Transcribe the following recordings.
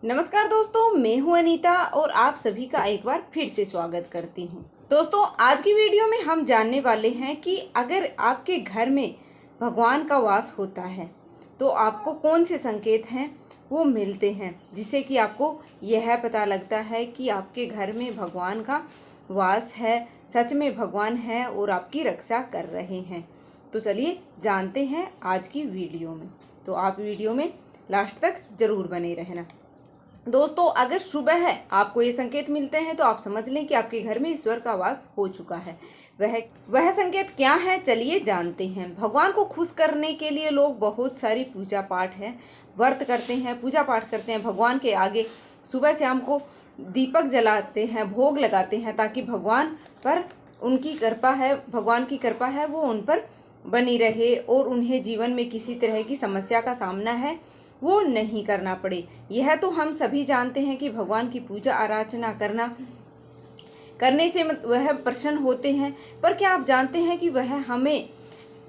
नमस्कार दोस्तों, मैं हूं अनीता और आप सभी का एक बार फिर से स्वागत करती हूं। दोस्तों, आज की वीडियो में हम जानने वाले हैं कि अगर आपके घर में भगवान का वास होता है तो आपको कौन से संकेत हैं वो मिलते हैं, जिससे कि आपको यह पता लगता है कि आपके घर में भगवान का वास है, सच में भगवान है और आपकी रक्षा कर रहे हैं। तो चलिए जानते हैं आज की वीडियो में। तो आप वीडियो में लास्ट तक ज़रूर बने रहना। दोस्तों, अगर सुबह है आपको ये संकेत मिलते हैं तो आप समझ लें कि आपके घर में ईश्वर का वास हो चुका है। वह संकेत क्या है, चलिए जानते हैं। भगवान को खुश करने के लिए लोग बहुत सारी पूजा पाठ है, व्रत करते हैं, पूजा पाठ करते हैं। भगवान के आगे सुबह शाम को दीपक जलाते हैं, भोग लगाते हैं, ताकि भगवान पर उनकी कृपा है, भगवान की कृपा है वो उन पर बनी रहे और उन्हें जीवन में किसी तरह की समस्या का सामना है वो नहीं करना पड़े। यह तो हम सभी जानते हैं कि भगवान की पूजा आराधना करने से वह प्रसन्न होते हैं। पर क्या आप जानते हैं कि वह हमें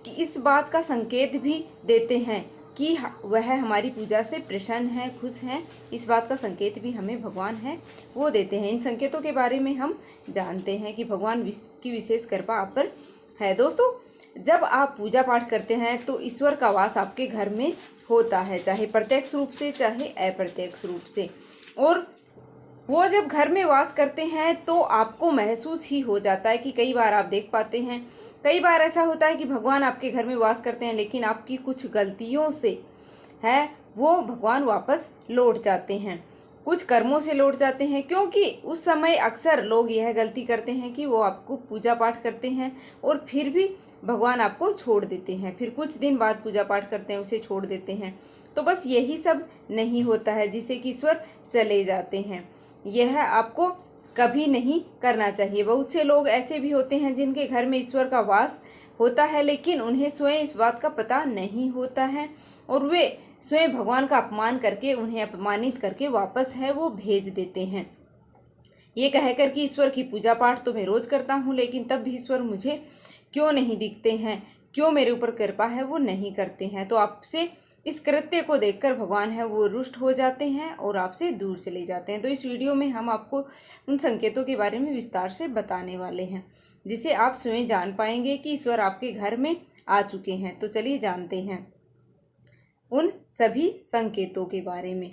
इस बात का संकेत भी देते हैं कि वह हमारी पूजा से प्रसन्न है, खुश हैं। इस बात का संकेत भी हमें भगवान है वो देते हैं। इन संकेतों के बारे में हम जानते हैं कि भगवान की विशेष कृपा आप पर है। दोस्तों, जब आप पूजा पाठ करते हैं तो ईश्वर का वास आपके घर में होता है, चाहे प्रत्यक्ष रूप से चाहे अप्रत्यक्ष रूप से। और वो जब घर में वास करते हैं तो आपको महसूस ही हो जाता है कि कई बार आप देख पाते हैं, कई बार ऐसा होता है कि भगवान आपके घर में वास करते हैं, लेकिन आपकी कुछ गलतियों से है वो भगवान वापस लौट जाते हैं, कुछ कर्मों से लौट जाते हैं। क्योंकि उस समय अक्सर लोग यह गलती करते हैं कि वो आपको पूजा पाठ करते हैं और फिर भी भगवान आपको छोड़ देते हैं, फिर कुछ दिन बाद पूजा पाठ करते हैं उसे छोड़ देते हैं। तो बस यही सब नहीं होता है जिससे कि ईश्वर चले जाते हैं। यह आपको कभी नहीं करना चाहिए। बहुत से लोग ऐसे भी होते हैं जिनके घर में ईश्वर का वास होता है, लेकिन उन्हें स्वयं इस बात का पता नहीं होता है और वे स्वयं भगवान का अपमान करके, उन्हें अपमानित करके वापस है वो भेज देते हैं, ये कहकर कि ईश्वर की पूजा पाठ तो मैं रोज करता हूँ, लेकिन तब भी ईश्वर मुझे क्यों नहीं दिखते हैं, क्यों मेरे ऊपर कृपा है वो नहीं करते हैं। तो आपसे इस कृत्य को देखकर भगवान है वो रुष्ट हो जाते हैं और आपसे दूर चले जाते हैं। तो इस वीडियो में हम आपको उन संकेतों के बारे में विस्तार से बताने वाले हैं, जिसे आप स्वयं जान पाएंगे कि ईश्वर आपके घर में आ चुके हैं। तो चलिए जानते हैं उन सभी संकेतों के बारे में।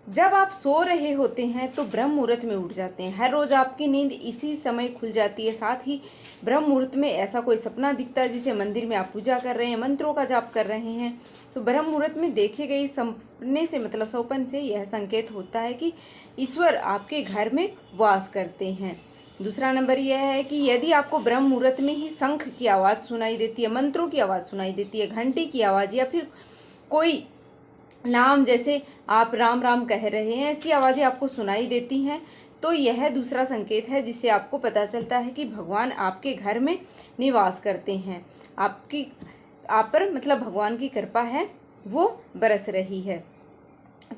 जब आप सो रहे होते हैं तो ब्रह्म मुहूर्त में उठ जाते हैं। हर रोज आपकी नींद इसी समय खुल जाती है। साथ ही ब्रह्म मुहूर्त में ऐसा कोई सपना दिखता है जिसे मंदिर में आप पूजा कर रहे हैं, मंत्रों का जाप कर रहे हैं, तो ब्रह्म मुहूर्त में देखे गए सपने से मतलब स्वप्न से यह संकेत होता है कि ईश्वर आपके घर में वास करते हैं। दूसरा नंबर यह है कि यदि आपको ब्रह्म मुहूर्त में ही शंख की आवाज़ सुनाई देती है, मंत्रों की आवाज़ सुनाई देती है, घंटी की आवाज़, या फिर कोई नाम जैसे आप राम राम कह रहे हैं, ऐसी आवाज़ें आपको सुनाई देती हैं, तो यह दूसरा संकेत है जिससे आपको पता चलता है कि भगवान आपके घर में निवास करते हैं, आप पर मतलब भगवान की कृपा है वो बरस रही है।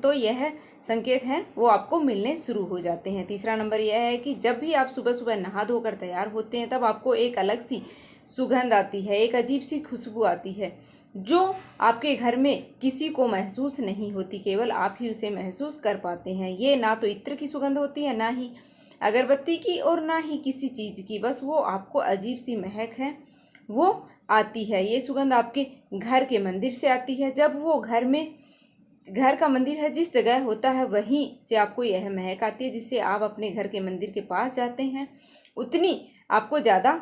तो यह संकेत हैं वो आपको मिलने शुरू हो जाते हैं। तीसरा नंबर यह है कि जब भी आप सुबह सुबह नहा धोकर तैयार होते हैं तब आपको एक अलग सी सुगंध आती है, एक अजीब सी खुशबू आती है जो आपके घर में किसी को महसूस नहीं होती, केवल आप ही उसे महसूस कर पाते हैं। ये ना तो इत्र की सुगंध होती है, ना ही अगरबत्ती की और ना ही किसी चीज़ की, बस वो आपको अजीब सी महक है वो आती है। ये सुगंध आपके घर के मंदिर से आती है। जब वो घर का मंदिर है जिस जगह होता है वहीं से आपको यह महक आती है, जिससे आप अपने घर के मंदिर के पास जाते हैं उतनी आपको ज़्यादा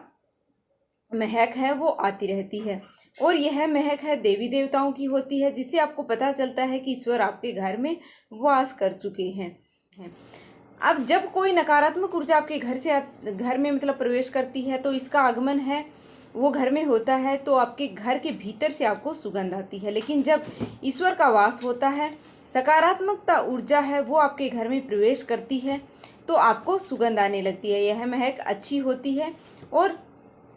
महक है वो आती रहती है। और यह महक है देवी देवताओं की होती है, जिससे आपको पता चलता है कि ईश्वर आपके घर में वास कर चुके हैं। अब जब कोई नकारात्मक ऊर्जा आपके घर में मतलब प्रवेश करती है तो इसका आगमन है वो घर में होता है, तो आपके घर के भीतर से आपको सुगंध आती है। लेकिन जब ईश्वर का वास होता है, सकारात्मकता ऊर्जा है वो आपके घर में प्रवेश करती है, तो आपको सुगंध आने लगती है। यह महक अच्छी होती है और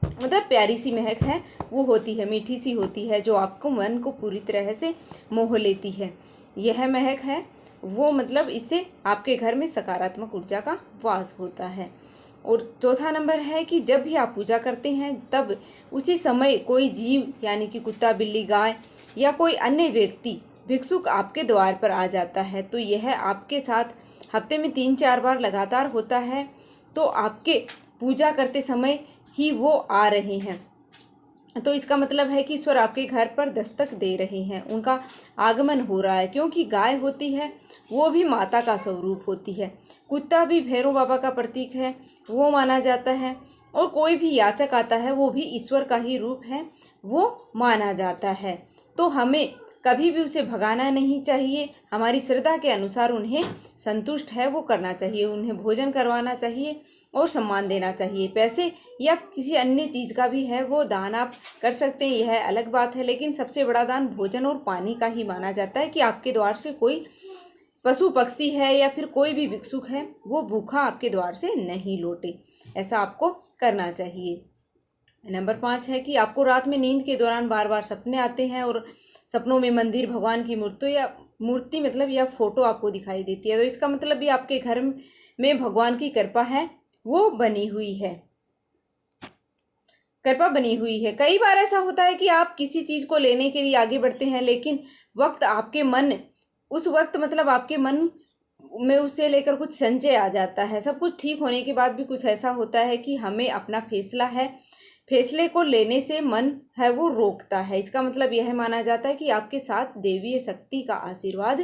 मतलब प्यारी सी महक है वो होती है, मीठी सी होती है, जो आपको मन को पूरी तरह से मोह लेती है। यह महक है वो मतलब इससे आपके घर में सकारात्मक ऊर्जा का वास होता है। और चौथा नंबर है कि जब भी आप पूजा करते हैं तब उसी समय कोई जीव यानी कि कुत्ता, बिल्ली, गाय या कोई अन्य व्यक्ति भिक्षुक आपके द्वार पर आ जाता है तो यह आपके साथ हफ्ते में 3-4 बार लगातार होता है, तो आपके पूजा करते समय ही वो आ रहे हैं, तो इसका मतलब है कि ईश्वर आपके घर पर दस्तक दे रहे हैं, उनका आगमन हो रहा है। क्योंकि गाय होती है वो भी माता का स्वरूप होती है, कुत्ता भी भैरव बाबा का प्रतीक है, वो माना जाता है, और कोई भी याचक आता है वो भी ईश्वर का ही रूप है, वो माना जाता है। तो हमें कभी भी उसे भगाना नहीं चाहिए, हमारी श्रद्धा के अनुसार उन्हें संतुष्ट है वो करना चाहिए, उन्हें भोजन करवाना चाहिए और सम्मान देना चाहिए। पैसे या किसी अन्य चीज़ का भी है वो दान आप कर सकते हैं, यह अलग बात है, लेकिन सबसे बड़ा दान भोजन और पानी का ही माना जाता है कि आपके द्वार से कोई पशु पक्षी है या फिर कोई भी भिक्षुक है वो भूखा आपके द्वार से नहीं लौटे, ऐसा आपको करना चाहिए। नंबर 5 है कि आपको रात में नींद के दौरान बार बार सपने आते हैं और सपनों में मंदिर, भगवान की मूर्ति मतलब या फोटो आपको दिखाई देती है, तो इसका मतलब भी आपके घर में भगवान की कृपा है वो बनी हुई है, कृपा बनी हुई है। कई बार ऐसा होता है कि आप किसी चीज़ को लेने के लिए आगे बढ़ते हैं, लेकिन उस वक्त मतलब आपके मन में उसे लेकर कुछ संशय आ जाता है। सब कुछ ठीक होने के बाद भी कुछ ऐसा होता है कि हमें अपना फैसले को लेने से मन है वो रोकता है। इसका मतलब यह माना जाता है कि आपके साथ देवीय शक्ति का आशीर्वाद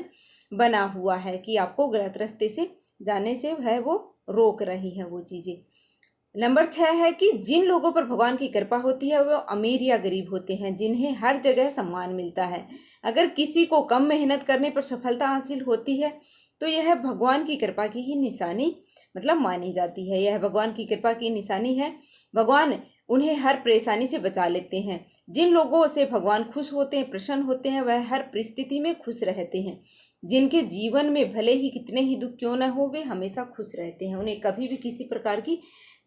बना हुआ है कि आपको गलत रास्ते से जाने से है वो रोक रही है वो चीज़ें। नंबर 6 है कि जिन लोगों पर भगवान की कृपा होती है वो अमीर या गरीब होते हैं, जिन्हें हर जगह सम्मान मिलता है। अगर किसी को कम मेहनत करने पर सफलता हासिल होती है तो यह भगवान की कृपा की ही निशानी मतलब मानी जाती है, यह भगवान की कृपा की निशानी है। भगवान उन्हें हर परेशानी से बचा लेते हैं। जिन लोगों से भगवान खुश होते हैं, प्रसन्न होते हैं, वह हर परिस्थिति में खुश रहते हैं। जिनके जीवन में भले ही कितने ही दुख क्यों न हो वे हमेशा खुश रहते हैं, उन्हें कभी भी किसी प्रकार की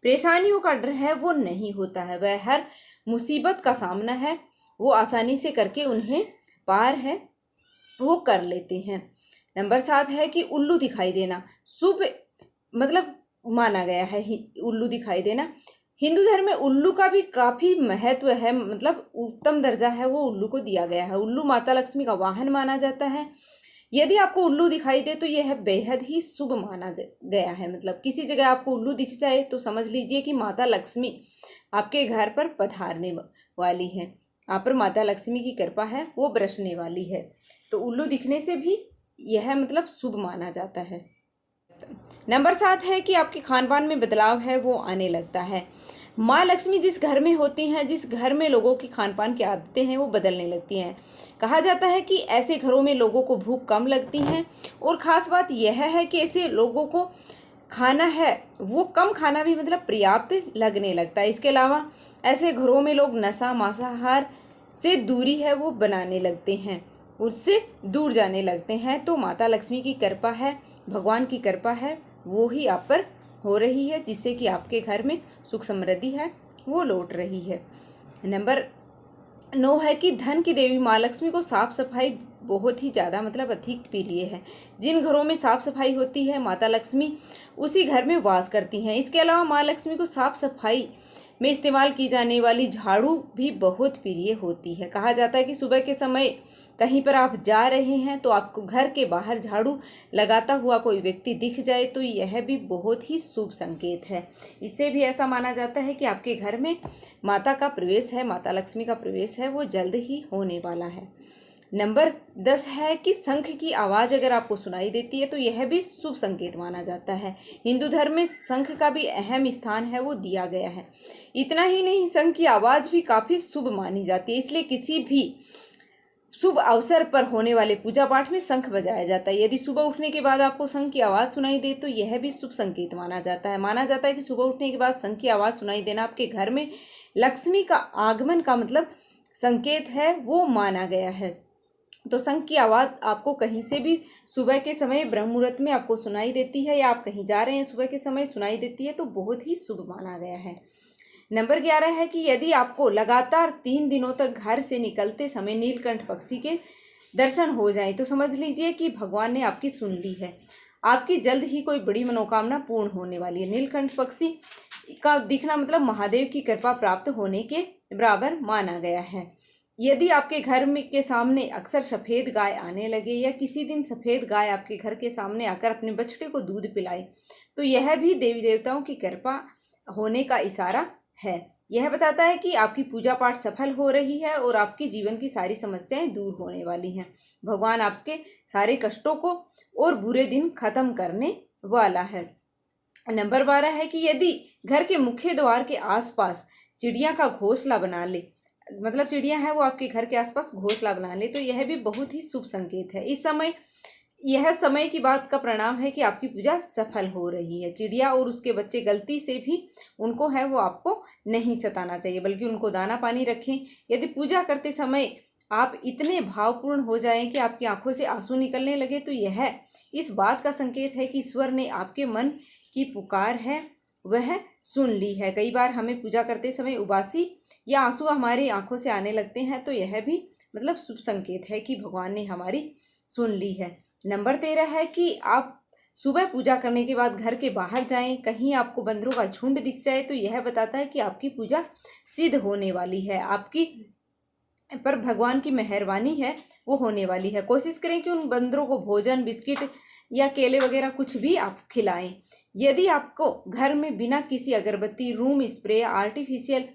परेशानियों का डर है वो नहीं होता है। वह हर मुसीबत का सामना है वो आसानी से करके उन्हें पार है वो कर लेते हैं। नंबर 7 है कि उल्लू दिखाई देना शुभ मतलब माना गया है। उल्लू दिखाई देना हिंदू धर्म में उल्लू का भी काफ़ी महत्व है, मतलब उत्तम दर्जा है वो उल्लू को दिया गया है। उल्लू माता लक्ष्मी का वाहन माना जाता है। यदि आपको उल्लू दिखाई दे तो यह बेहद ही शुभ माना गया है। मतलब किसी जगह आपको उल्लू दिख जाए तो समझ लीजिए कि माता लक्ष्मी आपके घर पर पधारने वाली है, आप पर माता लक्ष्मी की कृपा है वो बरसने वाली है। तो उल्लू दिखने से भी यह मतलब शुभ माना जाता है। नंबर 7 है कि आपके खान पान में बदलाव है वो आने लगता है। माँ लक्ष्मी जिस घर में होती हैं, जिस घर में लोगों की खान पान की आदतें हैं वो बदलने लगती हैं। कहा जाता है कि ऐसे घरों में लोगों को भूख कम लगती है, और ख़ास बात यह है कि ऐसे लोगों को खाना है वो कम खाना भी मतलब पर्याप्त लगने लगता है। इसके अलावा ऐसे घरों में लोग नशा मांसाहार से दूरी है वो बनाने लगते हैं, उससे दूर जाने लगते हैं। तो माता लक्ष्मी की कृपा है, भगवान की कृपा है वो ही आप पर हो रही है, जिससे कि आपके घर में सुख समृद्धि है वो लौट रही है। नंबर 9 है कि धन की देवी माँ लक्ष्मी को साफ सफाई बहुत ही ज़्यादा मतलब अधिक प्रिय है। जिन घरों में साफ सफाई होती है माता लक्ष्मी उसी घर में वास करती हैं। इसके अलावा माँ लक्ष्मी को साफ सफाई में इस्तेमाल की जाने वाली झाड़ू भी बहुत प्रिय होती है। कहा जाता है कि सुबह के समय कहीं पर आप जा रहे हैं तो आपको घर के बाहर झाड़ू लगाता हुआ कोई व्यक्ति दिख जाए तो यह भी बहुत ही शुभ संकेत है। इससे भी ऐसा माना जाता है कि आपके घर में माता का प्रवेश है, माता लक्ष्मी का प्रवेश है वो जल्द ही होने वाला है। नंबर 10 है कि शंख की आवाज़ अगर आपको सुनाई देती है तो यह भी शुभ संकेत माना जाता है। हिंदू धर्म में शंख का भी अहम स्थान है वो दिया गया है। इतना ही नहीं, शंख की आवाज़ भी काफ़ी शुभ मानी जाती है, इसलिए किसी भी शुभ अवसर पर होने वाले पूजा पाठ में शंख बजाया जाता है। यदि सुबह उठने के बाद आपको शंख की आवाज़ सुनाई दे तो यह भी शुभ संकेत माना जाता है। माना जाता है कि सुबह उठने के बाद शंख की आवाज़ सुनाई देना आपके घर में लक्ष्मी का आगमन का मतलब संकेत है वो माना गया है। तो शंख की आवाज़ आपको कहीं से भी सुबह के समय ब्रह्म मुहूर्त में आपको सुनाई देती है या आप कहीं जा रहे हैं सुबह के समय सुनाई देती है तो बहुत ही शुभ माना गया है। नंबर 11 है कि यदि आपको लगातार 3 दिनों तक घर से निकलते समय नीलकंठ पक्षी के दर्शन हो जाए तो समझ लीजिए कि भगवान ने आपकी सुन ली है, आपकी जल्द ही कोई बड़ी मनोकामना पूर्ण होने वाली है। नीलकंठ पक्षी का दिखना मतलब महादेव की कृपा प्राप्त होने के बराबर माना गया है। यदि आपके घर में के सामने अक्सर सफ़ेद गाय आने लगे या किसी दिन सफ़ेद गाय आपके घर के सामने आकर अपने बछड़े को दूध पिलाए, तो यह भी देवी देवताओं की कृपा होने का इशारा है। यह बताता है कि आपकी पूजा पाठ सफल हो रही है और आपके जीवन की सारी समस्याएं दूर होने वाली हैं। भगवान आपके सारे कष्टों को और बुरे दिन खत्म करने वाला है। नंबर 12 है कि यदि घर के मुख्य द्वार के आसपास चिड़िया का घोंसला बना ले, मतलब चिड़िया है वो आपके घर के आसपास घोंसला बना ले, तो यह भी बहुत ही शुभ संकेत है। इस समय यह समय की बात का परिणाम है कि आपकी पूजा सफल हो रही है। चिड़िया और उसके बच्चे गलती से भी उनको है वो आपको नहीं सताना चाहिए, बल्कि उनको दाना पानी रखें। यदि पूजा करते समय आप इतने भावपूर्ण हो जाएं कि आपकी आंखों से आंसू निकलने लगे, तो यह इस बात का संकेत है कि ईश्वर ने आपके मन की पुकार है वह सुन ली है। कई बार हमें पूजा करते समय उबासी या आंसू हमारी आंखों से आने लगते हैं, तो यह भी मतलब शुभ संकेत है कि भगवान ने हमारी सुन ली है। नंबर 13 है कि आप सुबह पूजा करने के बाद घर के बाहर जाएं, कहीं आपको बंदरों का झुंड दिख जाए तो यह बताता है कि आपकी पूजा सिद्ध होने वाली है, आपकी पर भगवान की मेहरबानी है वो होने वाली है। कोशिश करें कि उन बंदरों को भोजन, बिस्किट या केले वगैरह कुछ भी आप खिलाएं। यदि आपको घर में बिना किसी अगरबत्ती, रूम स्प्रे या आर्टिफिशियल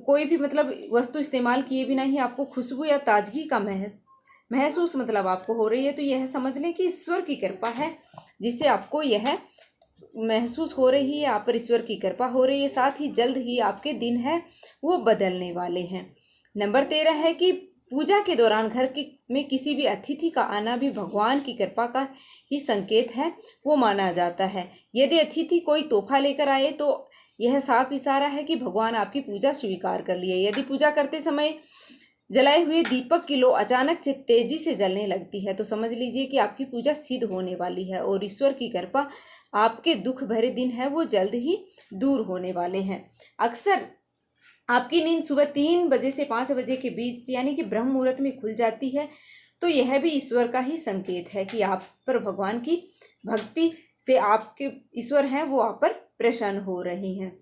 कोई भी मतलब वस्तु इस्तेमाल किए बिना ही आपको खुशबू या ताजगी का महसूस मतलब आपको हो रही है, तो यह समझ लें कि ईश्वर की कृपा है जिससे आपको यह महसूस हो रही है। आप पर ईश्वर की कृपा हो रही है, साथ ही जल्द ही आपके दिन है वो बदलने वाले हैं। नंबर 13 है कि पूजा के दौरान घर में किसी भी अतिथि का आना भी भगवान की कृपा का ही संकेत है वो माना जाता है। यदि अतिथि कोई तोहफा लेकर आए तो यह साफ इशारा है कि भगवान आपकी पूजा स्वीकार कर लिए। यदि पूजा करते समय जलाए हुए दीपक की लो अचानक से तेजी से जलने लगती है, तो समझ लीजिए कि आपकी पूजा सिद्ध होने वाली है और ईश्वर की कृपा आपके दुख भरे दिन है वो जल्द ही दूर होने वाले हैं। अक्सर आपकी नींद सुबह 3 बजे से 5 बजे के बीच यानी कि ब्रह्म मुहूर्त में खुल जाती है, तो यह भी ईश्वर का ही संकेत है कि आप पर भगवान की भक्ति से आपके ईश्वर हैं वो आप पर प्रसन्न हो रही हैं।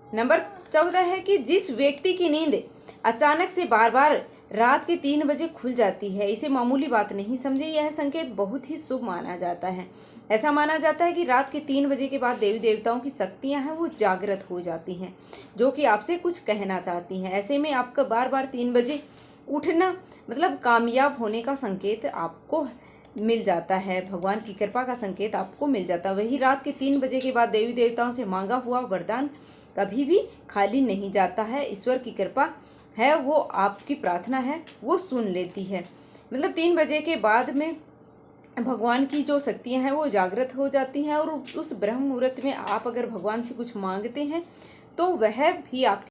नंबर 14 है कि जिस व्यक्ति की नींद अचानक से बार बार रात के 3 बजे खुल जाती है, इसे मामूली बात नहीं समझे, यह संकेत बहुत ही शुभ माना जाता है। ऐसा माना जाता है कि रात के 3 बजे के बाद देवी देवताओं की शक्तियां हैं वो जागृत हो जाती हैं, जो कि आपसे कुछ कहना चाहती हैं। ऐसे में आपका बार बार 3 बजे उठना मतलब कामयाब होने का संकेत आपको मिल जाता है, भगवान की कृपा का संकेत आपको मिल जाता है। वही रात के 3 बजे के बाद देवी देवताओं से मांगा हुआ वरदान कभी भी खाली नहीं जाता है। ईश्वर की कृपा है वो आपकी प्रार्थना है वो सुन लेती है। मतलब 3 बजे के बाद में भगवान की जो शक्तियां हैं वो जागृत हो जाती हैं और उस ब्रह्म मुहूर्त में आप अगर भगवान से कुछ मांगते हैं तो वह भी आप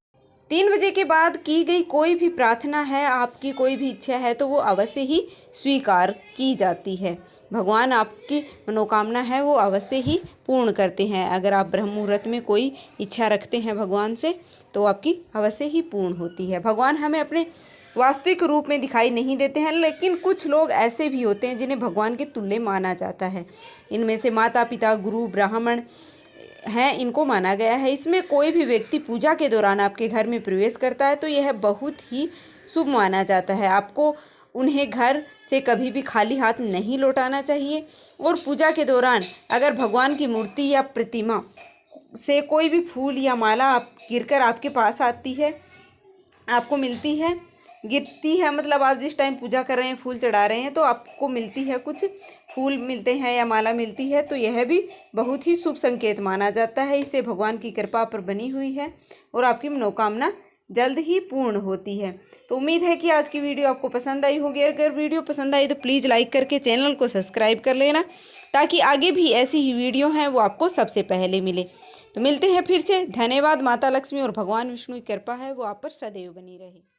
3 बजे के बाद की गई कोई भी प्रार्थना है, आपकी कोई भी इच्छा है, तो वो अवश्य ही स्वीकार की जाती है। भगवान आपकी मनोकामना है वो अवश्य ही पूर्ण करते हैं। अगर आप ब्रह्म मुहूर्त में कोई इच्छा रखते हैं भगवान से तो आपकी अवश्य ही पूर्ण होती है। भगवान हमें अपने वास्तविक रूप में दिखाई नहीं देते हैं, लेकिन कुछ लोग ऐसे भी होते हैं जिन्हें भगवान के तुल्य माना जाता है। इनमें से माता पिता, गुरु, ब्राह्मण हैं, इनको माना गया है। इसमें कोई भी व्यक्ति पूजा के दौरान आपके घर में प्रवेश करता है तो यह बहुत ही शुभ माना जाता है। आपको उन्हें घर से कभी भी खाली हाथ नहीं लौटाना चाहिए और पूजा के दौरान अगर भगवान की मूर्ति या प्रतिमा से कोई भी फूल या माला गिरकर आपके पास आती है, आपको मिलती है, गिरती है, मतलब आप जिस टाइम पूजा कर रहे हैं, फूल चढ़ा रहे हैं, तो आपको मिलती है, कुछ फूल मिलते हैं या माला मिलती है, तो यह भी बहुत ही शुभ संकेत माना जाता है। इससे भगवान की कृपा पर बनी हुई है और आपकी मनोकामना जल्द ही पूर्ण होती है। तो उम्मीद है कि आज की वीडियो आपको पसंद आई होगी। अगर वीडियो पसंद आई तो प्लीज़ लाइक करके चैनल को सब्सक्राइब कर लेना, ताकि आगे भी ऐसी ही वीडियो हैं वो आपको सबसे पहले मिले। तो मिलते हैं फिर से। धन्यवाद। माता लक्ष्मी और भगवान विष्णु की कृपा है वो आप पर सदैव बनी रहे।